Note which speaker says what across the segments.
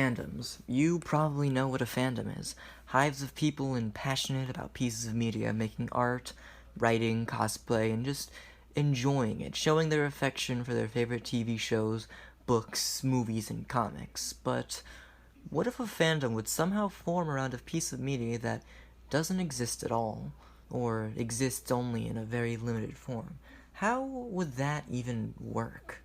Speaker 1: Fandoms. You probably know what a fandom is. Hives of people and passionate about pieces of media, making art, writing, cosplay, and just enjoying it, showing their affection for their favorite TV shows, books, movies, and comics. But what if a fandom would somehow form around a piece of media that doesn't exist at all, or exists only in a very limited form? How would that even work?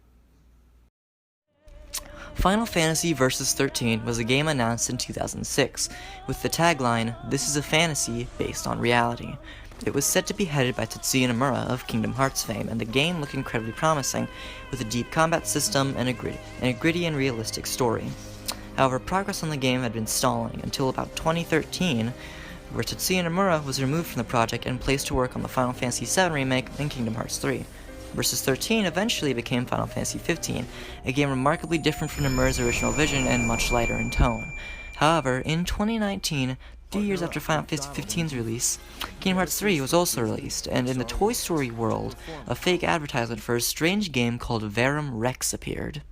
Speaker 1: Final Fantasy Versus 13 was a game announced in 2006, with the tagline, "This is a fantasy based on reality." It was said to be headed by Tetsuya Nomura of Kingdom Hearts fame, and the game looked incredibly promising, with a deep combat system and a gritty and realistic story. However, progress on the game had been stalling until about 2013, where Tetsuya Nomura was removed from the project and placed to work on the Final Fantasy VII Remake and Kingdom Hearts 3. Versus 13 eventually became Final Fantasy 15, a game remarkably different from Nomura's original vision and much lighter in tone. However, in 2019, 3 years after Final Fantasy 15's release, Kingdom Hearts 3 was also released, and in the Toy Story world, a fake advertisement for a strange game called Verum Rex appeared.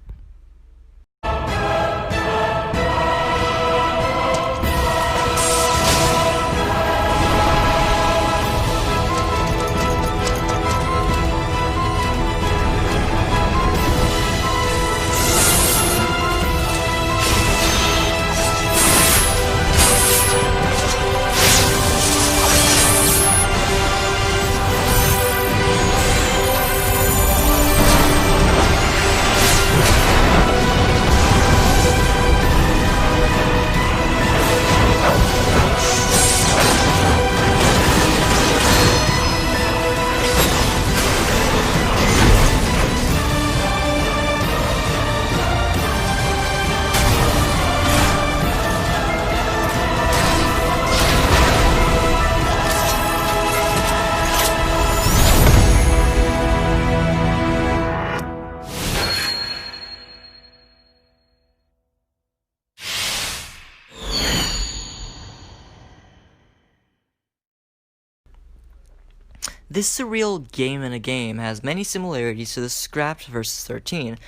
Speaker 1: This surreal game in a game has many similarities to the scrapped Versus 13.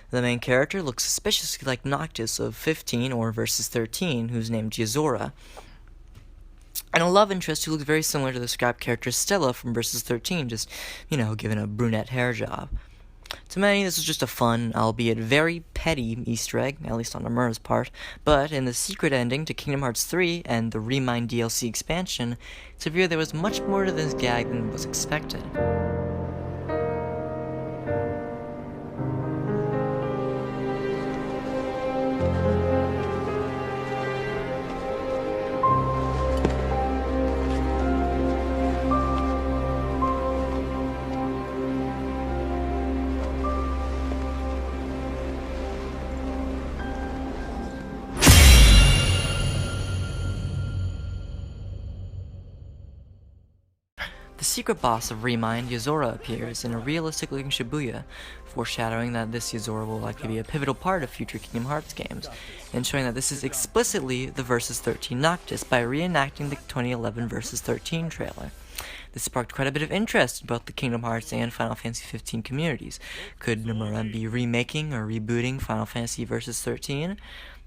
Speaker 1: The main character looks suspiciously like Noctis of 15 or Versus 13, who's named Yozora, and a love interest who looks very similar to the scrapped character Stella from Versus 13, just, given a brunette hair job. To many, this was just a fun, albeit very petty Easter egg, at least on Nomura's part, but in the secret ending to Kingdom Hearts 3 and the Remind DLC expansion, it's appeared there was much more to this gag than was expected. The secret boss of Remind, Yozora, appears in a realistic-looking Shibuya, foreshadowing that this Yozora will likely be a pivotal part of future Kingdom Hearts games, and showing that this is explicitly the Versus 13 Noctis by reenacting the 2011 Versus 13 trailer. This sparked quite a bit of interest in both the Kingdom Hearts and Final Fantasy 15 communities. Could Nomura be remaking or rebooting Final Fantasy Versus 13?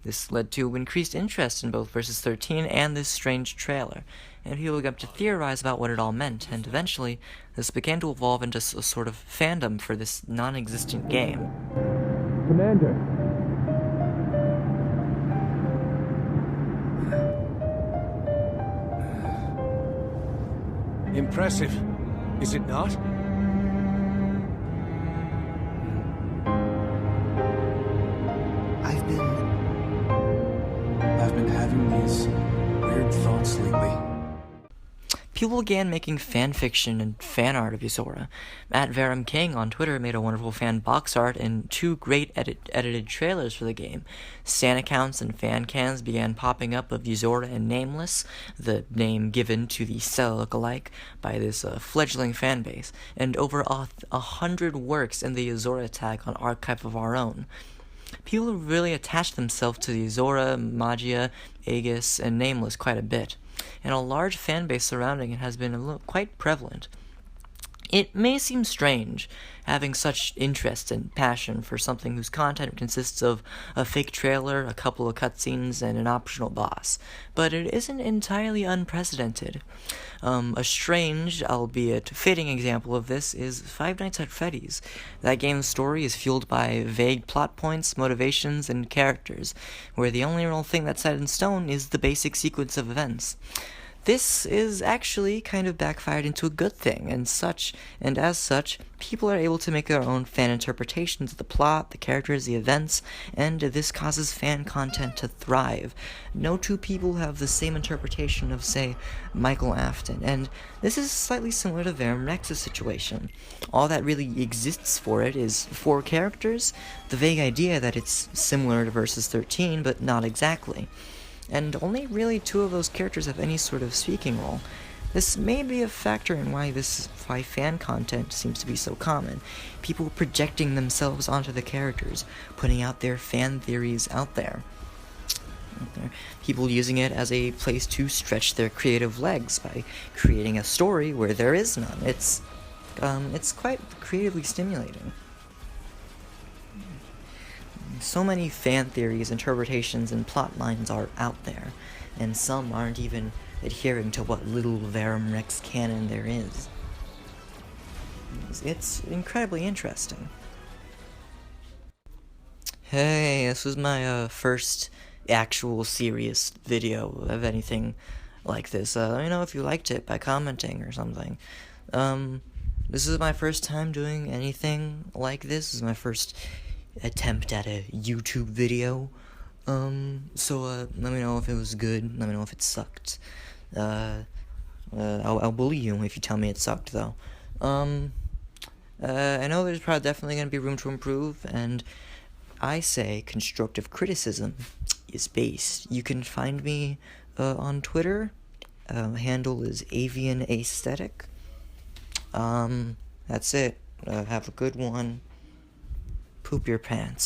Speaker 1: This led to increased interest in both Versus 13 and this strange trailer, and people began to theorize about what it all meant, and eventually, this began to evolve into a sort of fandom for this non-existent game.
Speaker 2: Commander! Impressive, is it not?
Speaker 3: I've been having these weird thoughts lately.
Speaker 1: People began making fanfiction and fan art of Yozora. At Verum King on Twitter made a wonderful fan box art and 2 great edited trailers for the game. Stan accounts and fan cans began popping up of Yozora and Nameless, the name given to the Stella lookalike by this fledgling fanbase, and over 100 works in the Yozora tag on Archive of Our Own. People really attached themselves to Yozora, Magia, Aegis, and Nameless quite a bit, and a large fan base surrounding it has been quite prevalent. It may seem strange, having such interest and passion for something whose content consists of a fake trailer, a couple of cutscenes, and an optional boss, but it isn't entirely unprecedented. A strange, albeit fitting example of this is Five Nights at Freddy's. That game's story is fueled by vague plot points, motivations, and characters, where the only real thing that's set in stone is the basic sequence of events. This is actually kind of backfired into a good thing, and as such, people are able to make their own fan interpretations of the plot, the characters, the events, and this causes fan content to thrive. No two people have the same interpretation of, say, Michael Afton, and this is slightly similar to Verum Rex's situation. All that really exists for it is 4 characters, the vague idea that it's similar to Versus 13, but not exactly. And only really 2 of those characters have any sort of speaking role. This may be a factor in why fan content seems to be so common. People projecting themselves onto the characters, putting out their fan theories out there. People using it as a place to stretch their creative legs by creating a story where there is none. It's quite creatively stimulating. So many fan theories, interpretations, and plot lines are out there, and some aren't even adhering to what little Verum Rex canon there is. It's incredibly interesting. Hey, this was my first actual serious video of anything like this. Let me know if you liked it by commenting or something. This is my first time doing anything like this. This is my first attempt at a YouTube video. So let me know if it was good. Let me know if it sucked. I'll bully you if you tell me it sucked, though. I know there's probably definitely going to be room to improve, and I say constructive criticism is based. You can find me on Twitter. Handle is Avian Aesthetic. That's it. Have a good one. Poop your pants.